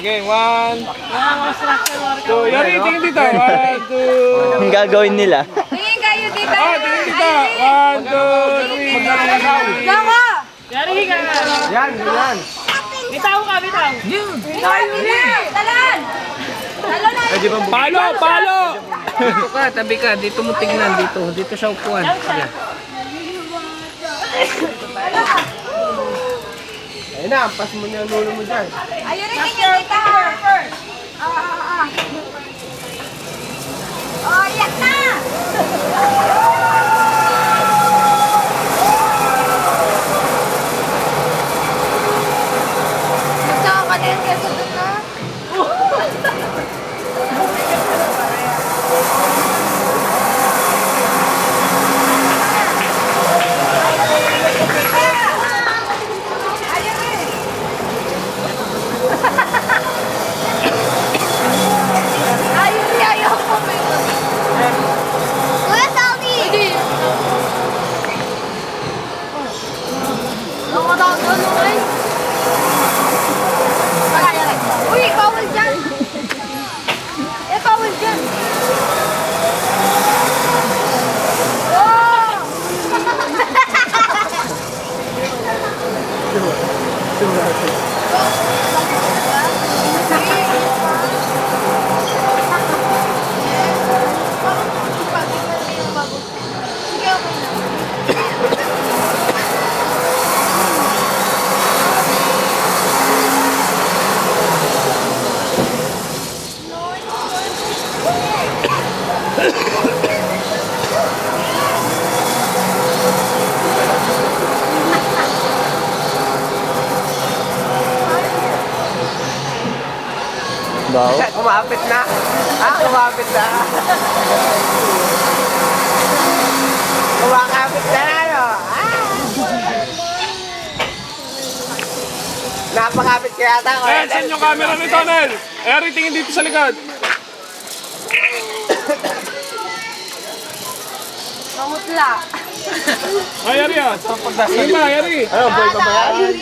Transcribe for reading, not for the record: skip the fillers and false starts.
Game, 1, 2, Yari, tingin dito. 1, 2. Ang gagawin nila. Tingin kayo dito. Tingin dito. 1, 2, 3. Dama! Yari ka nga. Yan. Bitaw ka, bitaw. Tayo na! Talan! Talan na! Palo! Dito ka, tabi ka. Dito mo tignan. Dito siya upuan. Sige. Ayun na, ampas mo niya ang ulo mo dyan. Ayun rin tingin dito. Oh, iyak na! Gusto ka din kasi doon na. Kuya Saldi! Uy, bawal dyan! Bawal dyan! Baw. Kumapit na. Kumapit na. Kumakapit na ano. Napakapit kaya ata. Saan yung camera ni Tonel? Eri, tingin dito sa likod. Mamutla. Ay, Eri ah. Sige pa, Eri. Ano, boy pa ba yan?